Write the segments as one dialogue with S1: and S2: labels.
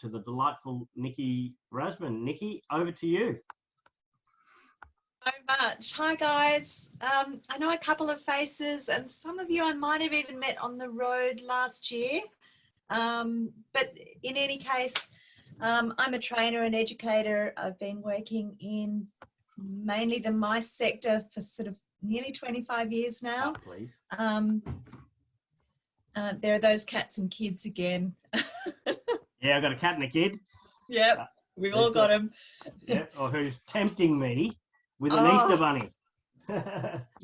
S1: to the delightful Nicky Rasmin. Nicky, over to you.
S2: So much. Hi guys. I know a couple of faces, and some of you I might have even met on the road last year. But in any case, I'm a trainer and educator. I've been working in mainly the mice sector for sort of nearly 25 years now.
S1: Oh, please.
S2: There are those cats and kids again.
S1: Yeah, I've got a cat and a kid.
S2: Yep, we've all got them.
S1: Yeah, or who's tempting me with an Easter bunny. Say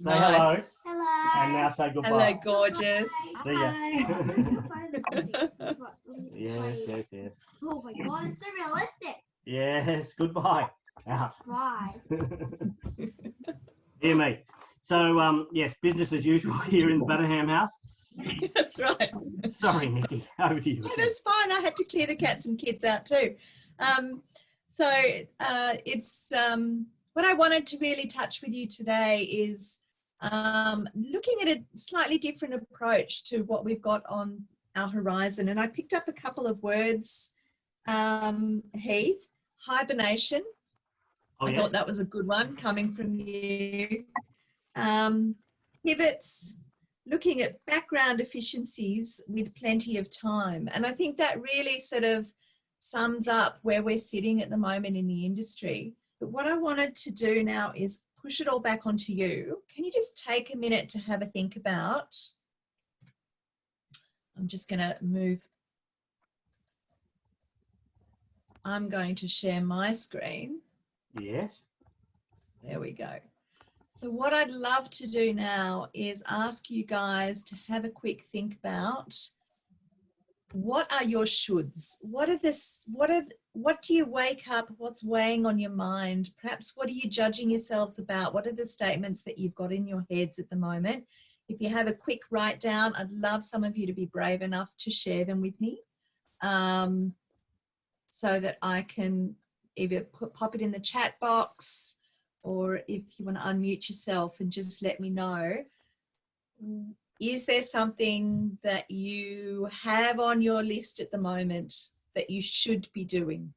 S1: hello.
S3: Hello.
S1: And now say goodbye.
S2: Hello, gorgeous.
S1: See ya.
S3: Yes.
S1: Yes.
S3: Oh my god, it's so realistic.
S1: Yes, goodbye. Out.
S3: Bye.
S1: Hear me. So, yes, business as usual here in the Butterham house.
S2: That's right.
S1: Sorry, Nicky, over to you.
S2: No, that's fine. I had to clear the cats and kids out too. It's what I wanted to really touch with you today is looking at a slightly different approach to what we've got on our horizon. And I picked up a couple of words, Heath. Hibernation.
S1: Oh,
S2: I
S1: yes.
S2: thought that was a good one coming from you. Pivots, looking at background efficiencies with plenty of time. And I think that really sort of sums up where we're sitting at the moment in the industry. But what I wanted to do now is push it all back onto you. Can you just take a minute to have a think about? I'm just going to move. I'm going to share my screen.
S1: Yes.
S2: There we go. So what I'd love to do now is ask you guys to have a quick think about what are your shoulds? What do you wake up? What's weighing on your mind? Perhaps what are you judging yourselves about? What are the statements that you've got in your heads at the moment? If you have a quick write down, I'd love some of you to be brave enough to share them with me so that I can either pop it in the chat box, or if you want to unmute yourself and just let me know. Is there something that you have on your list at the moment that you should be doing?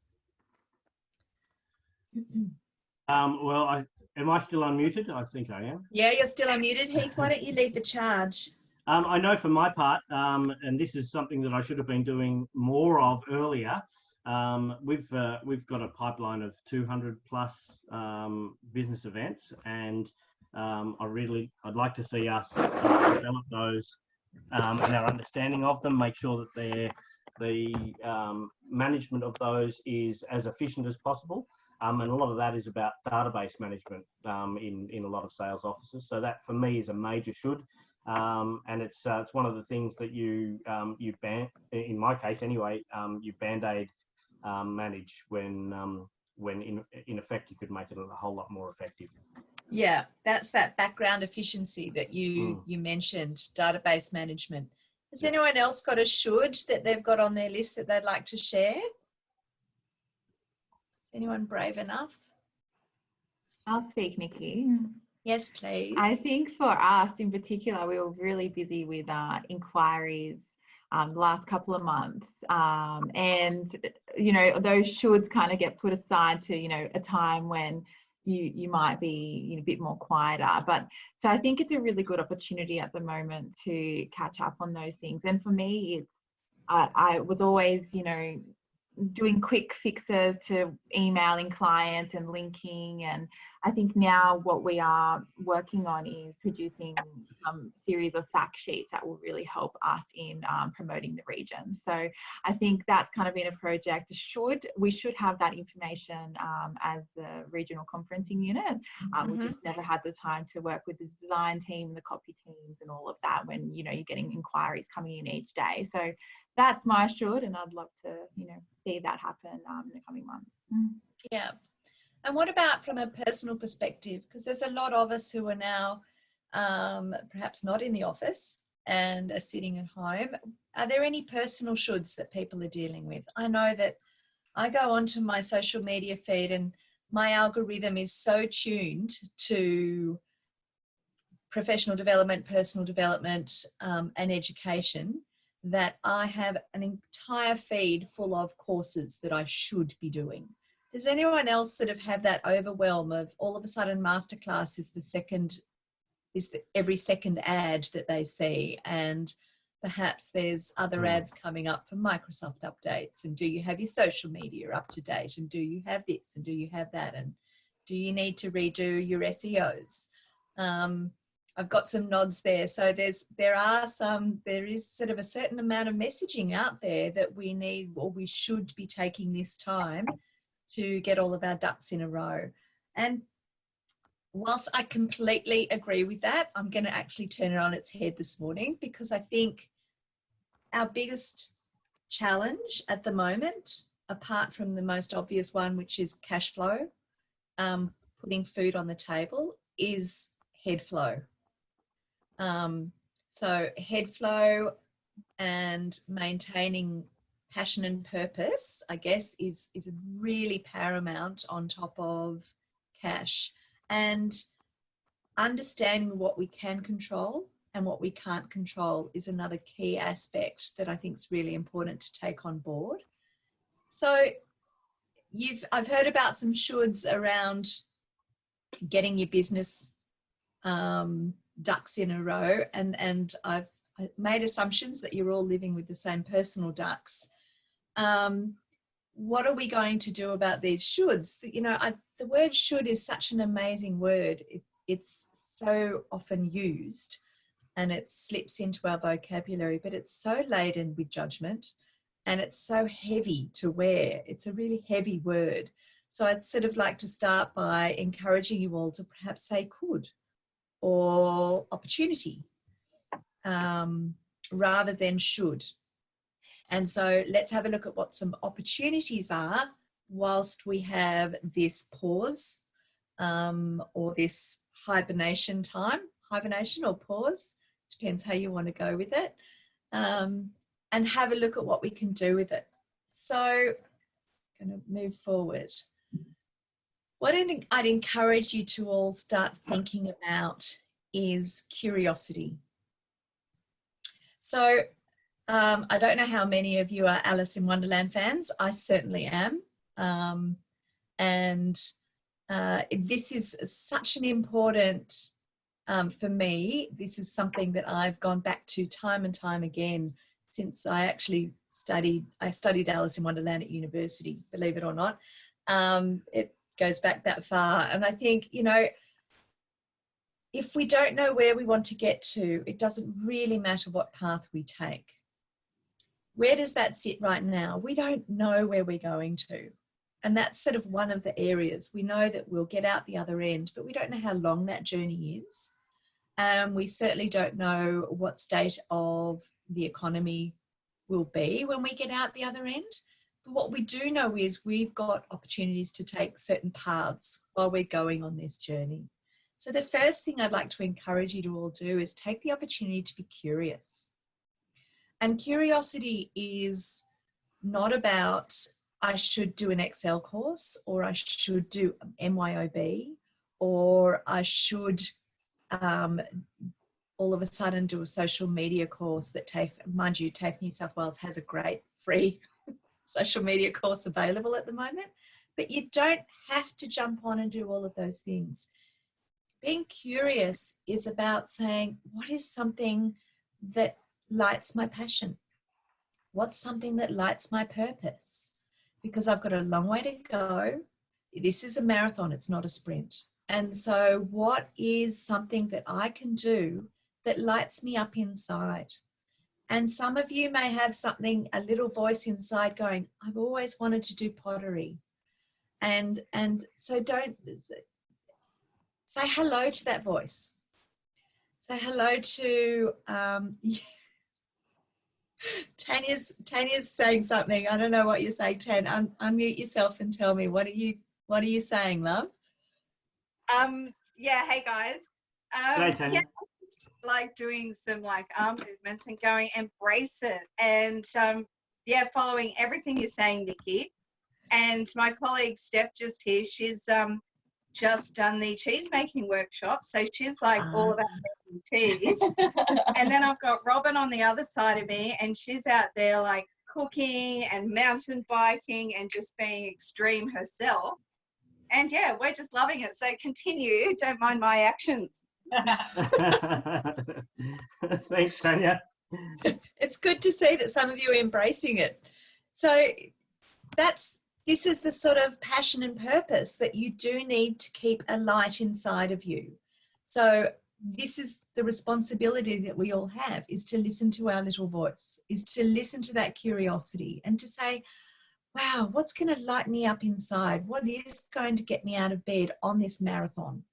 S1: Well, am I still unmuted? I think I am.
S2: Yeah, you're still unmuted. Heath, why don't you lead the charge?
S1: I know for my part, and this is something that I should have been doing more of earlier, we've got a pipeline of 200 plus business events, and I'd like to see us develop those and our understanding of them, make sure that the management of those is as efficient as possible. And a lot of that is about database management in a lot of sales offices. So that for me is a major should. And it's one of the things that you in my case anyway, you band-aid manage when in effect you could make it a whole lot more effective.
S2: Yeah, that's that background efficiency that you mentioned, database management. Has anyone else got a should that they've got on their list that they'd like to share? Anyone brave enough?
S4: I'll speak, Nicky.
S2: Yes, please.
S4: I think for us in particular, we were really busy with inquiries the last couple of months. And, you know, those shoulds kind of get put aside to, you know, a time when you might be a bit more quieter. But so I think it's a really good opportunity at the moment to catch up on those things. And for me, it's I was always, you know, doing quick fixes to emailing clients and linking. And I think now what we are working on is producing some series of fact sheets that will really help us in promoting the region. So I think that's kind of been a project. We should have that information as a regional conferencing unit. We just never had the time to work with the design team, the copy teams and all of that when, you know, you're getting inquiries coming in each day. So that's my should, and I'd love to, you know, see that happen in the coming months.
S2: Yeah. And what about from a personal perspective? Because there's a lot of us who are now perhaps not in the office and are sitting at home. Are there any personal shoulds that people are dealing with? I know that I go onto my social media feed and my algorithm is so tuned to professional development, personal development, and education that I have an entire feed full of courses that I should be doing. Does anyone else sort of have that overwhelm of all of a sudden masterclass is every second ad that they see, and perhaps there's other ads coming up for Microsoft updates, and do you have your social media up to date, and do you have this, and do you have that, and do you need to redo your SEOs? I've got some nods there. So there is sort of a certain amount of messaging out there that we need, or we should be taking this time to get all of our ducks in a row. And whilst I completely agree with that, I'm going to actually turn it on its head this morning, because I think our biggest challenge at the moment, apart from the most obvious one, which is cash flow, putting food on the table, is head flow. So head flow and maintaining passion and purpose, I guess, is really paramount on top of cash. And understanding what we can control and what we can't control is another key aspect that I think is really important to take on board. So I've heard about some shoulds around getting your business ducks in a row, and I've made assumptions that you're all living with the same personal ducks. What are we going to do about these shoulds? You know, the word should is such an amazing word. It's so often used and it slips into our vocabulary, but it's so laden with judgment and it's so heavy to wear. It's a really heavy word. So I'd sort of like to start by encouraging you all to perhaps say could or opportunity rather than should. And so let's have a look at what some opportunities are whilst we have this pause or this hibernation time, hibernation or pause, depends how you want to go with it, and have a look at what we can do with it. So I'm going to move forward. What I'd encourage you to all start thinking about is curiosity. So I don't know how many of you are Alice in Wonderland fans. I certainly am. This is such an important, for me, this is something that I've gone back to time and time again since I actually studied Alice in Wonderland at university, believe it or not. It goes back that far. And I think, you know, if we don't know where we want to get to, it doesn't really matter what path we take. Where does that sit right now? We don't know where we're going to. And that's sort of one of the areas. We know that we'll get out the other end, but we don't know how long that journey is. We certainly don't know what state of the economy will be when we get out the other end. But what we do know is we've got opportunities to take certain paths while we're going on this journey. So the first thing I'd like to encourage you to all do is take the opportunity to be curious. And curiosity is not about I should do an Excel course, or I should do MYOB, or I should all of a sudden do a social media course that mind you, TAFE New South Wales has a great free social media course available at the moment, but you don't have to jump on and do all of those things. Being curious is about saying, what is something that lights my passion? What's something that lights my purpose? Because I've got a long way to go. This is a marathon, it's not a sprint. And so what is something that I can do that lights me up inside? And some of you may have something, a little voice inside going, I've always wanted to do pottery. And so don't say hello to that voice. Say hello to Tanya's saying something. I don't know what you're saying, Tan. Unmute yourself and tell me, what are you saying, love?
S5: Yeah, hey guys.
S1: Hey, Tanya.
S5: Yeah, just like doing some like arm movements and going embrace it, and yeah, following everything you're saying, Nikki. And my colleague Steph just here, she's just done the cheese making workshop. So she's like all about making cheese. And then I've got Robin on the other side of me, and she's out there like cooking and mountain biking and just being extreme herself. And yeah, we're just loving it. So continue. Don't mind my actions.
S1: Thanks, Tanya.
S2: It's good to see that some of you are embracing it. So this is the sort of passion and purpose that you do need to keep a light inside of you. So this is the responsibility that we all have, is to listen to our little voice, is to listen to that curiosity and to say, wow, what's going to light me up inside? What is going to get me out of bed on this marathon?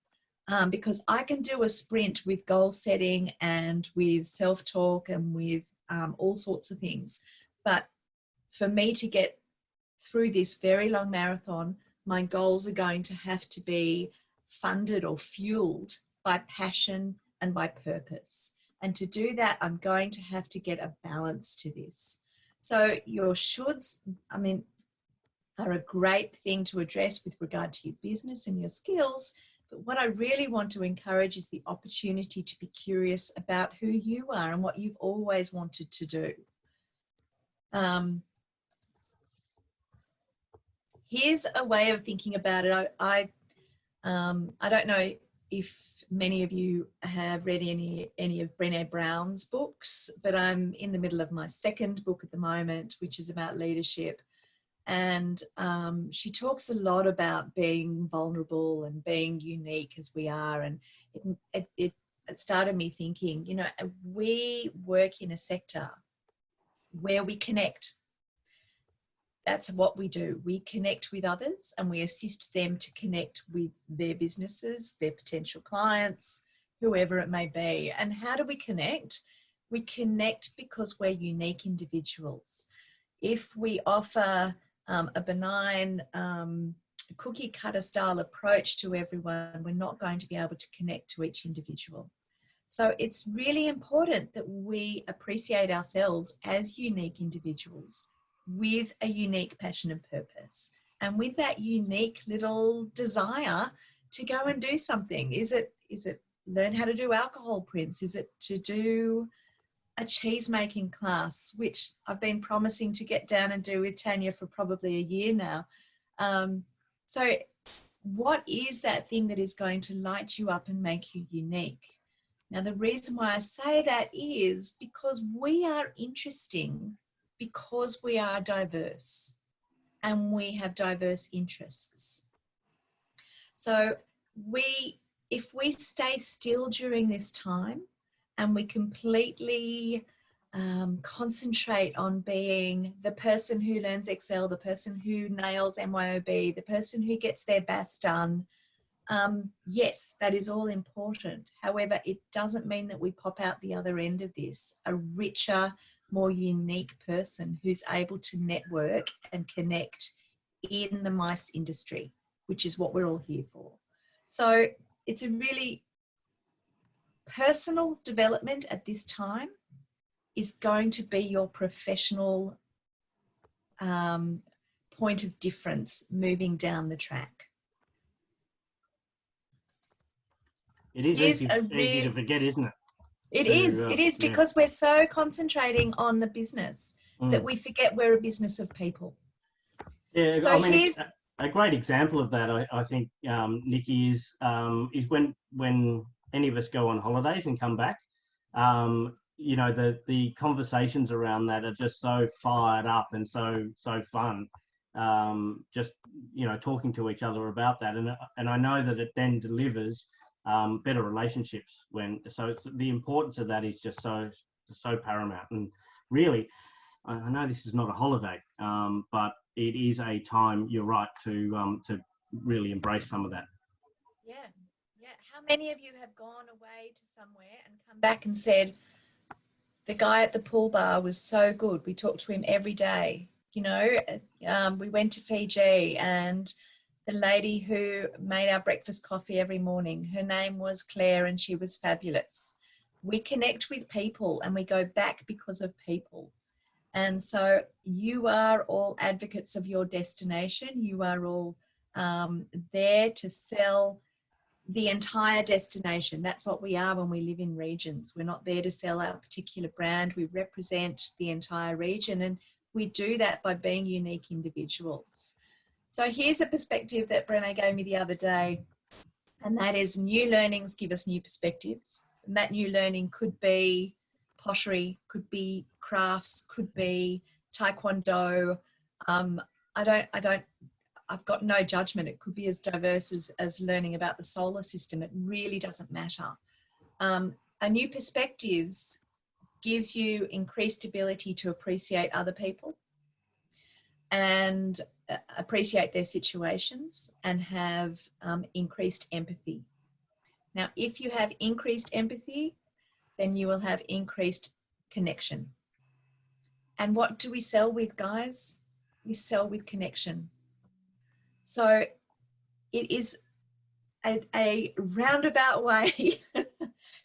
S2: Because I can do a sprint with goal setting and with self-talk and with all sorts of things. But for me to get through this very long marathon, my goals are going to have to be funded or fueled by passion and by purpose. And to do that, I'm going to have to get a balance to this. So your shoulds, I mean, are a great thing to address with regard to your business and your skills. But what I really want to encourage is the opportunity to be curious about who you are and what you've always wanted to do. Here's a way of thinking about it. I don't know if many of you have read any of Brené Brown's books, but I'm in the middle of my second book at the moment, which is about leadership. And she talks a lot about being vulnerable and being unique as we are. And it started me thinking, you know, we work in a sector where we connect. That's what we do. We connect with others and we assist them to connect with their businesses, their potential clients, whoever it may be. And how do we connect? We connect because we're unique individuals. If we offer a benign cookie cutter style approach to everyone, we're not going to be able to connect to each individual. So it's really important that we appreciate ourselves as unique individuals with a unique passion and purpose, and with that unique little desire to go and do something. Is it learn how to do alcohol prints? Is it to do a cheese making class, which I've been promising to get down and do with Tanya for probably a year now? So what is that thing that is going to light you up and make you unique? Now, the reason why I say that is because we are interesting, because we are diverse and we have diverse interests. So if we stay still during this time and we completely concentrate on being the person who learns Excel, the person who nails MYOB, the person who gets their BAS done, yes, that is all important. However, it doesn't mean that we pop out the other end of this a richer, more unique person who's able to network and connect in the mice industry, which is what we're all here for. So it's a really personal development at this time is going to be your professional point of difference moving down the track.
S1: It is easy to forget, isn't it?
S2: It is because we're so concentrating on the business that we forget we're a business of people.
S1: Yeah,
S2: so
S1: I mean, a great example of that, I think, Nicky, is when any of us go on holidays and come back. You know, the conversations around that are just so fired up and so fun. Just, you know, talking to each other about that, and I know that it then delivers better relationships. So the importance of that is just so paramount. And really, I know this is not a holiday, but it is a time, you're right, to really embrace some of that.
S2: Yeah. How many of you have gone away to somewhere and come back and said, the guy at the pool bar was so good, we talked to him every day? You know, we went to Fiji, and the lady who made our breakfast coffee every morning, her name was Claire, and she was fabulous. We connect with people and we go back because of people. And so you are all advocates of your destination. You are all there to sell the entire destination. That's what we are when we live in regions. We're not there to sell our particular brand. We represent the entire region, and we do that by being unique individuals. So here's a perspective that Brené gave me the other day, and that is new learnings give us new perspectives. And that new learning could be pottery, could be crafts, could be taekwondo. I've got no judgment. It could be as diverse as learning about the solar system. It really doesn't matter. A new perspectives gives you increased ability to appreciate other people and appreciate their situations and have increased empathy. Now, if you have increased empathy, then you will have increased connection. And what do we sell with, guys? We sell with connection. So it is a roundabout way.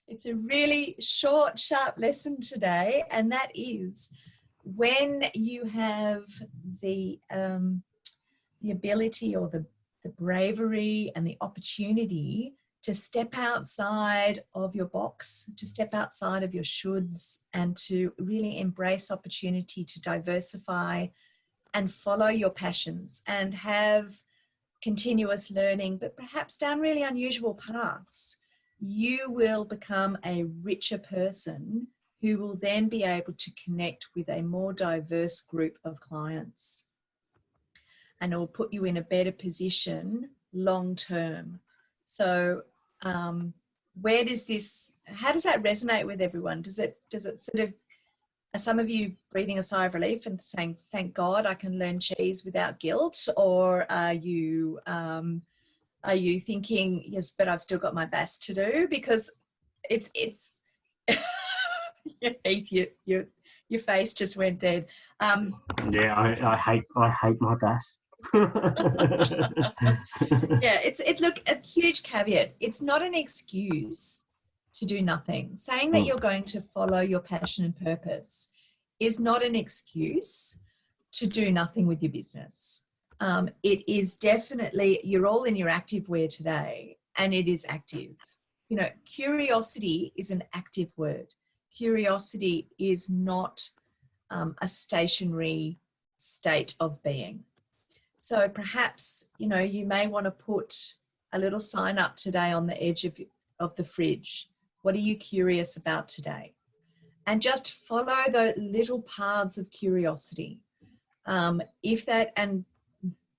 S2: It's a really short, sharp lesson today. And that is when you have the ability or the bravery and the opportunity to step outside of your box, to step outside of your shoulds, and to really embrace opportunity to diversify and follow your passions and have continuous learning, but perhaps down really unusual paths, you will become a richer person who will then be able to connect with a more diverse group of clients. And it will put you in a better position long term. So how does that resonate with everyone? Does it sort of, are some of you breathing a sigh of relief and saying, thank God I can learn cheese without guilt? Or are you thinking, yes, but I've still got my best to do? Because it's Heath, your face just went dead.
S1: Yeah, I hate my best.
S2: Yeah, look, a huge caveat. It's not an excuse to do nothing. Saying that you're going to follow your passion and purpose is not an excuse to do nothing with your business. It is definitely, you're all in your active wear today, and it is active. You know, curiosity is an active word. Curiosity is not a stationary state of being. So perhaps, you know, you may want to put a little sign up today on the edge of the fridge. What are you curious about today? And just follow the little paths of curiosity.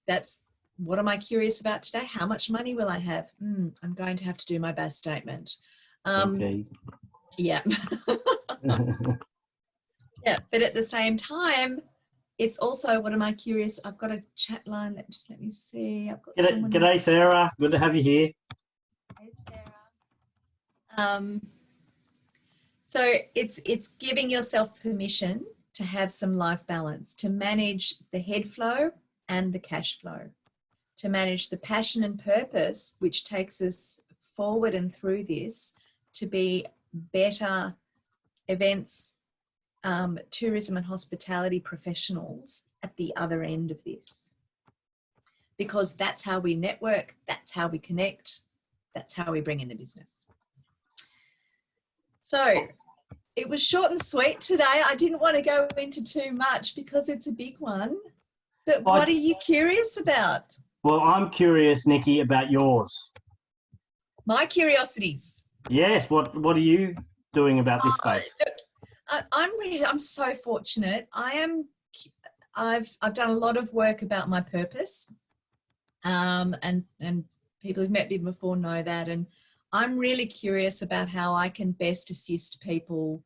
S2: That's, what am I curious about today? How much money will I have? I'm going to have to do my best statement.
S1: Okay.
S2: Yeah. Yeah, but at the same time, it's also, what am I curious? I've got a chat line. Let me see. I've got someone.
S1: G'day, Sarah. Good to have you here.
S2: Hey, Sarah. So it's giving yourself permission to have some life balance, to manage the head flow and the cash flow, to manage the passion and purpose, which takes us forward and through this to be better events, tourism and hospitality professionals at the other end of this. Because that's how we network, that's how we connect, that's how we bring in the business. So it was short and sweet today. I didn't want to go into too much because it's a big one. But what are you curious about?
S1: Well, I'm curious, Nicky, about yours.
S2: My curiosities.
S1: Yes. What are you doing about this space?
S2: Look, I'm so fortunate. I've done a lot of work about my purpose, and people who've met me before know that. And I'm really curious about how I can best assist people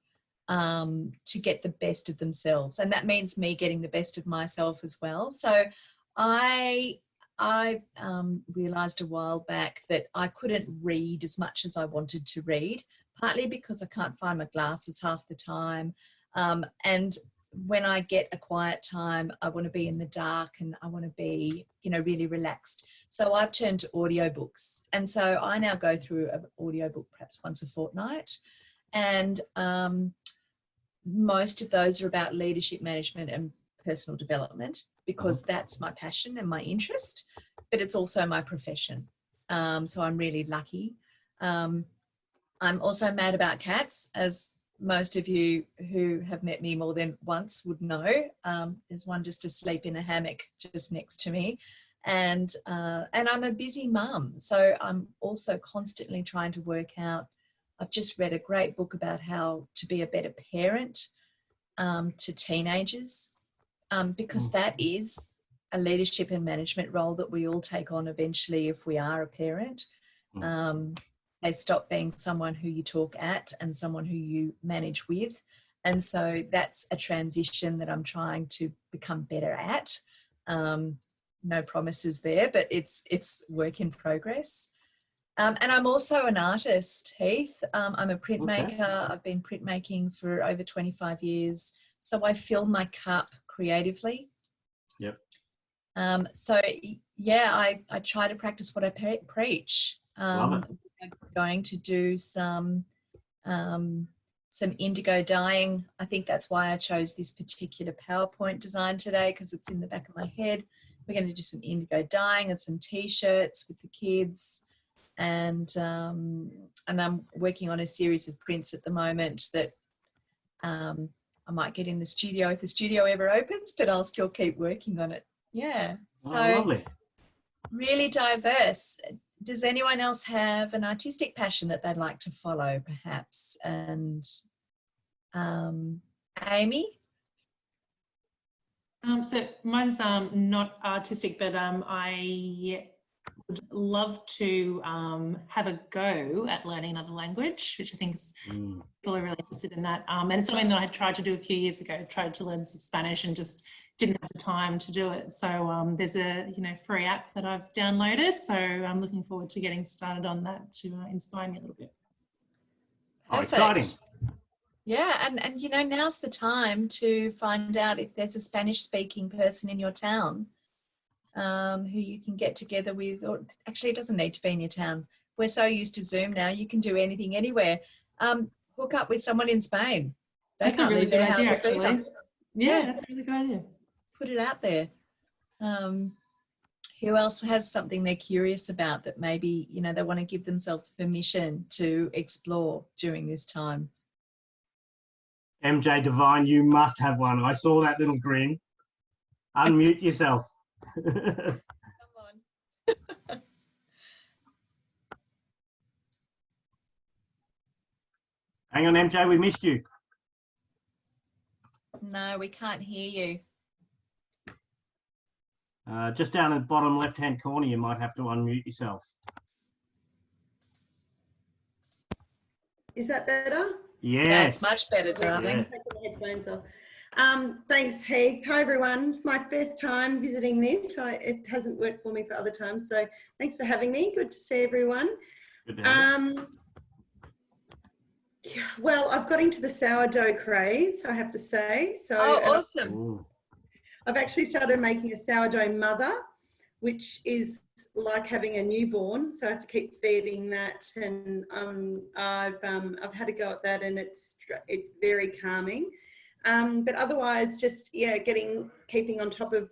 S2: to get the best of themselves, and that means me getting the best of myself as well. So I realized a while back that I couldn't read as much as I wanted to read, partly because I can't find my glasses half the time. And when I get a quiet time, I want to be in the dark and I want to be, you know, really relaxed. So I've turned to audiobooks. And so I now go through an audiobook perhaps once a fortnight. And most of those are about leadership management and personal development, because that's my passion and my interest. but it's also my profession. So I'm really lucky. I'm also mad about cats, as most of you who have met me more than once would know. There's one just asleep in a hammock just next to me. And I'm a busy mum, so I'm also constantly trying to work out. I've just read a great book about how to be a better parent to teenagers, because that is a leadership and management role that we all take on eventually if we are a parent. They stop being someone who you talk at and someone who you manage with. And so that's a transition that I'm trying to become better at. No promises there, but it's work in progress. And I'm also an artist, Heath. I'm a printmaker. I've been printmaking for over 25 years. So I fill my cup creatively.
S1: Yep.
S2: So yeah, I try to practice what I preach.
S1: Love it.
S2: I'm going to do some indigo dyeing. I think that's why I chose this particular PowerPoint design today, because it's in the back of my head. We're going to do some indigo dyeing of some t-shirts with the kids, and I'm working on a series of prints at the moment that I might get in the studio if the studio ever opens, but I'll still keep working on it. Yeah, so
S1: lovely.
S2: Really diverse. Does anyone else have an artistic passion that they'd like to follow, perhaps? And Amy?
S6: So mine's not artistic, but I would love to have a go at learning another language, which I think is people are really interested in that. And it's something that I tried to do a few years ago. I tried to learn some Spanish and just didn't have the time to do it. So there's a free app that I've downloaded. So I'm looking forward to getting started on that to inspire me a little bit.
S1: Oh, exciting.
S2: Yeah, and now's the time to find out if there's a Spanish-speaking person in your town who you can get together with, or actually it doesn't need to be in your town. We're so used to Zoom now, you can do anything anywhere. Hook up with someone in Spain.
S6: That's a really good idea, actually. Yeah, that's a really good idea.
S2: Put it out there. Who else has something they're curious about that maybe, they want to give themselves permission to explore during this time?
S1: MJ Divine, you must have one. I saw that little grin. Unmute yourself.
S2: Come on.
S1: Hang on, MJ, we missed you.
S2: No, we can't hear you.
S1: Just down at the bottom left-hand corner, you might have to unmute yourself.
S7: Is that better?
S1: Yes.
S2: Yeah, it's much better, darling.
S1: Yeah.
S7: Take the headphones off. Thanks, Heath. Hi, everyone. It's my first time visiting this. It hasn't worked for me for other times, so thanks for having me. Good to see everyone.
S1: Good to have you.
S7: Well, I've got into the sourdough craze, I have to say. So,
S2: awesome.
S1: Ooh.
S7: I've actually started making a sourdough mother, which is like having a newborn. So I have to keep feeding that, and I've had a go at that, and it's very calming. But otherwise, just keeping on top of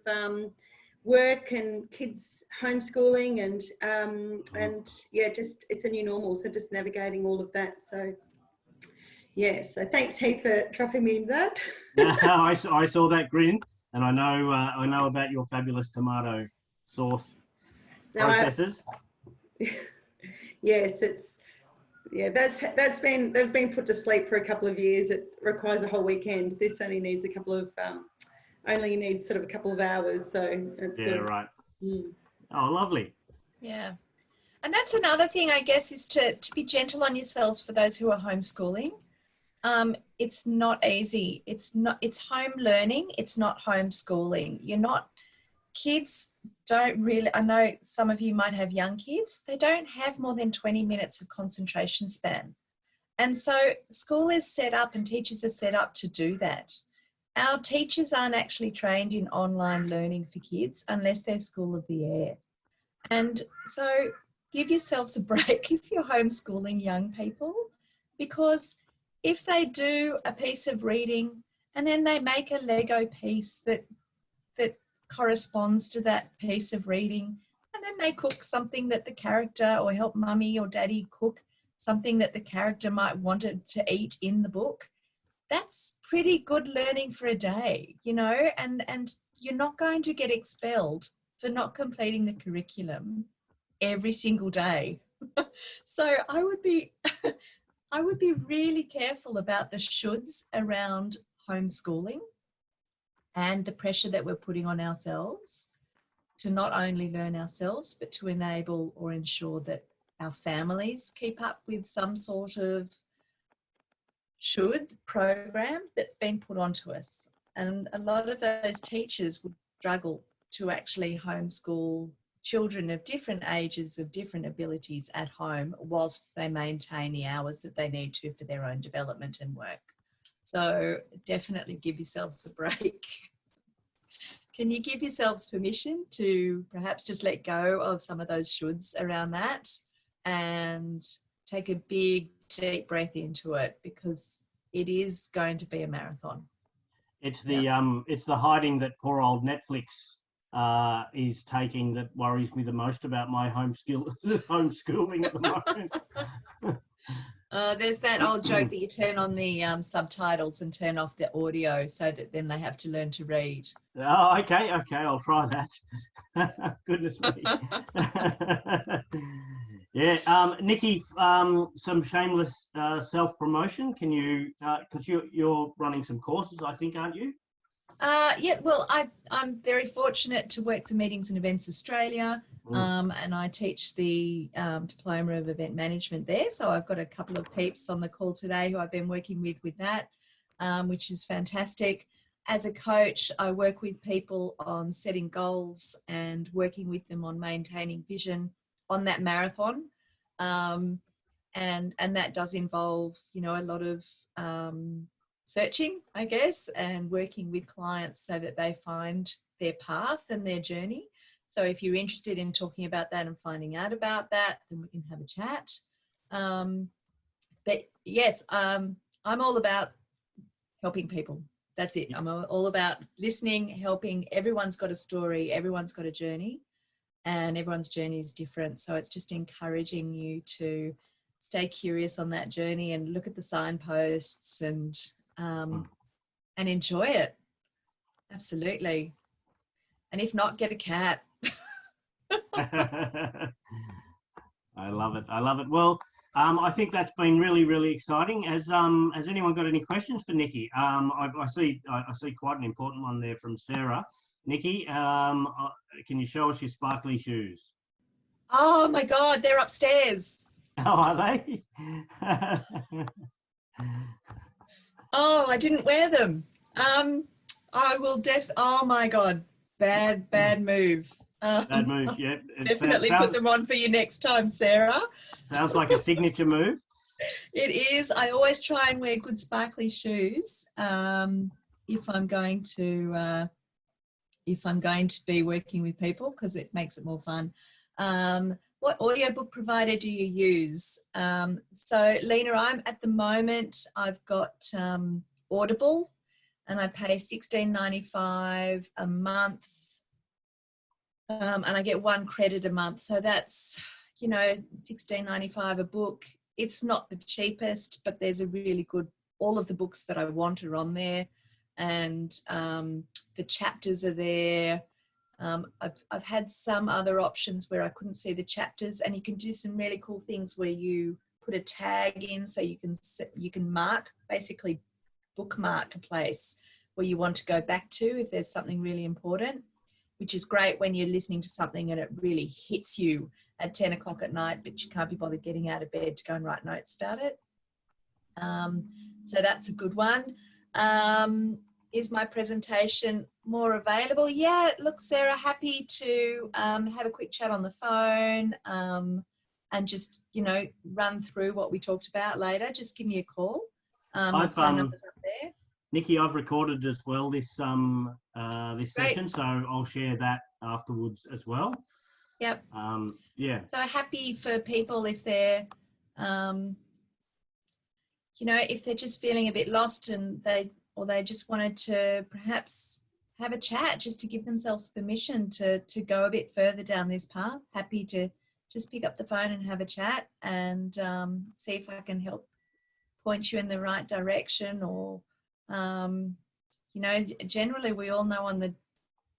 S7: work and kids homeschooling, and just it's a new normal. So just navigating all of that. So. Yeah, so thanks, Heath, for dropping me into that.
S1: I saw that grin, and I know about your fabulous tomato sauce processes.
S7: Yes, they've been put to sleep for a couple of years. It requires a whole weekend. This only needs a couple of hours, so it's good.
S1: Right. Oh, lovely.
S2: Yeah. And that's another thing, I guess, is to be gentle on yourselves for those who are homeschooling. It's not easy. It's home learning. It's not homeschooling. Kids don't really, I know some of you might have young kids. They don't have more than 20 minutes of concentration span. And so school is set up and teachers are set up to do that. Our teachers aren't actually trained in online learning for kids unless they're School of the Air. And so give yourselves a break if you're homeschooling young people, because if they do a piece of reading and then they make a Lego piece that corresponds to that piece of reading, and then they cook something that the character, or help mummy or daddy cook something that the character might wanted to eat in the book. That's pretty good learning for a day, you know, and you're not going to get expelled for not completing the curriculum every single day. So I would be really careful about the shoulds around homeschooling and the pressure that we're putting on ourselves to not only learn ourselves, but to enable or ensure that our families keep up with some sort of should program that's been put onto us. And a lot of those teachers would struggle to actually homeschool children of different ages, of different abilities at home, whilst they maintain the hours that they need to for their own development and work. So definitely give yourselves a break. Can you give yourselves permission to perhaps just let go of some of those shoulds around that and take a big, deep breath into it, because it is going to be a marathon.
S1: It's the hiding that poor old Netflix is taking that worries me the most about my homeschooling at the moment.
S2: There's that old joke that you turn on the subtitles and turn off the audio so that then they have to learn to read.
S1: Oh, okay, I'll try that. Goodness me. Yeah, Nicky, some shameless self-promotion. Can you, because you're running some courses, I think, aren't you?
S2: Yeah, well, I'm very fortunate to work for Meetings and Events Australia, and I teach the Diploma of Event Management there. So I've got a couple of peeps on the call today who I've been working with that, which is fantastic. As a coach, I work with people on setting goals and working with them on maintaining vision on that marathon. And that does involve, you know, a lot of searching, I guess, and working with clients so that they find their path and their journey. So if you're interested in talking about that and finding out about that, then we can have a chat. But yes, I'm all about helping people. That's it. I'm all about listening, helping. Everyone's got a story, everyone's got a journey, and everyone's journey is different. So it's just encouraging you to stay curious on that journey and look at the signposts and enjoy it. Absolutely. And if not, get a cat.
S1: I love it. I love it. Well, I think that's been really, really exciting. Has anyone got any questions for Nicky? I see quite an important one there from Sarah. Nicky, can you show us your sparkly shoes?
S2: Oh my God, they're upstairs.
S1: Oh, are they?
S2: Oh, I didn't wear them. I will oh my God, bad move.
S1: Bad move, yeah.
S2: Definitely put them on for you next time, Sarah.
S1: Sounds like a signature move.
S2: It is. I always try and wear good sparkly shoes if I'm going to be working with people, because it makes it more fun. What audiobook provider do you use? So Lena, at the moment, I've got Audible, and I pay $16.95 a month. And I get 1 credit a month. So that's, you know, $16.95 a book. It's not the cheapest, but there's a really good, all of the books that I want are on there. And the chapters are there. I've had some other options where I couldn't see the chapters, and you can do some really cool things where you put a tag in so you can mark, basically bookmark a place where you want to go back to if there's something really important, which is great when you're listening to something and it really hits you at 10 o'clock at night, but you can't be bothered getting out of bed to go and write notes about it. So that's a good one. Is my presentation more available? Yeah, look, Sarah, happy to have a quick chat on the phone and just, you know, run through what we talked about later. Just give me a call. My phone number's up there.
S1: Nicky, I've recorded as well this session, so I'll share that afterwards as well.
S2: Yep.
S1: Yeah.
S2: So happy for people if they're, you know, if they're just feeling a bit lost and they just wanted to perhaps have a chat, just to give themselves permission to go a bit further down this path. Happy to just pick up the phone and have a chat and see if I can help point you in the right direction. Or, you know, generally we all know on the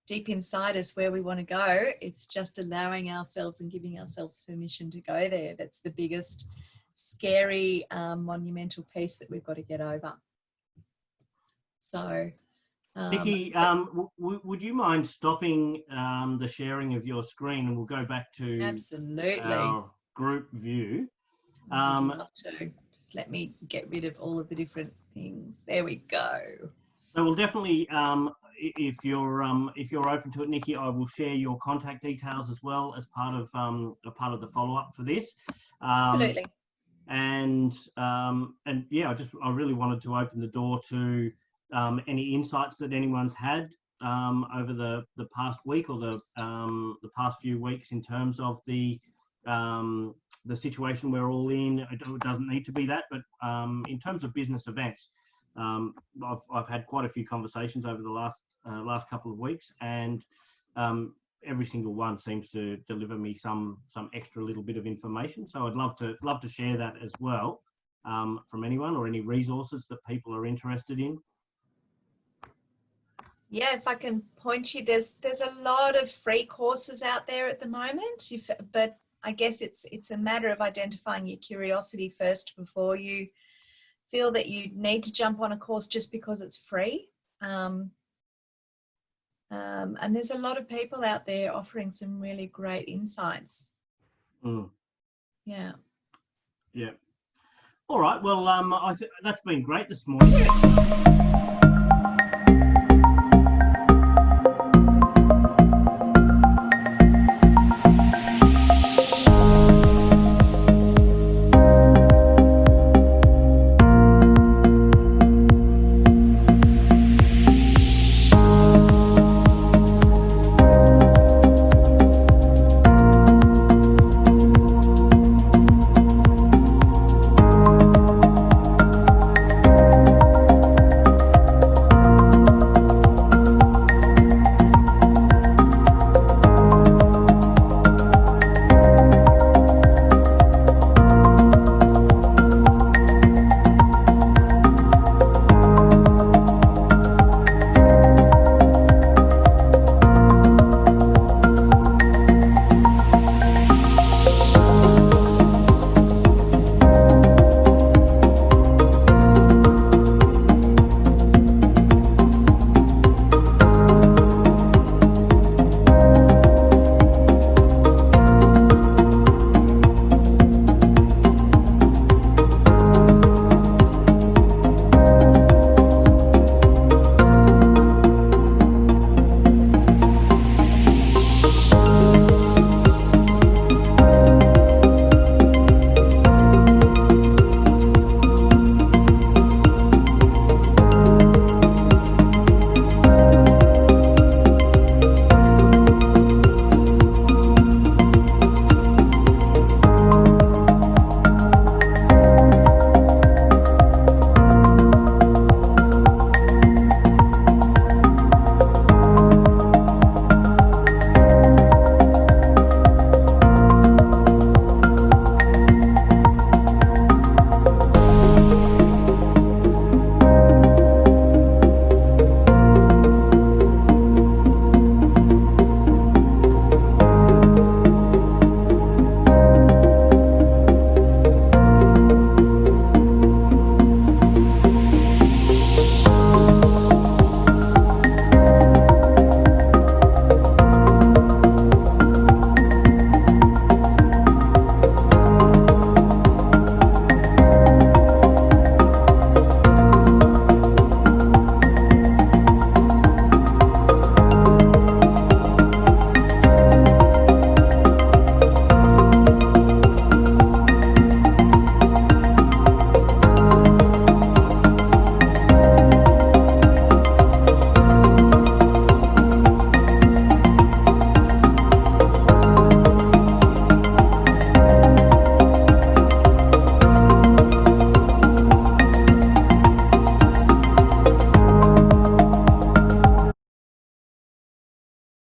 S2: deep inside us where we want to go. It's just allowing ourselves and giving ourselves permission to go there. That's the biggest, scary, monumental piece that we've got to get over. So,
S1: Nicky, would you mind stopping the sharing of your screen, and we'll go back to
S2: absolutely
S1: our group view.
S2: I'd love to. Just let me get rid of all of the different things. There we go.
S1: So we'll definitely, if you're open to it, Nicky, I will share your contact details as well as part of the follow up for this.
S2: Absolutely.
S1: And yeah, I really wanted to open the door to any insights that anyone's had over the past week or the past few weeks in terms of the situation we're all in. It doesn't need to be that, but in terms of business events, I've had quite a few conversations over the last couple of weeks, and every single one seems to deliver me some extra little bit of information. So I'd love to share that as well from anyone, or any resources that people are interested in.
S2: Yeah, if I can point you, there's a lot of free courses out there at the moment. But I guess it's a matter of identifying your curiosity first before you feel that you need to jump on a course just because it's free. And there's a lot of people out there offering some really great insights. Yeah.
S1: Yeah. All right. Well, I think that's been great this morning.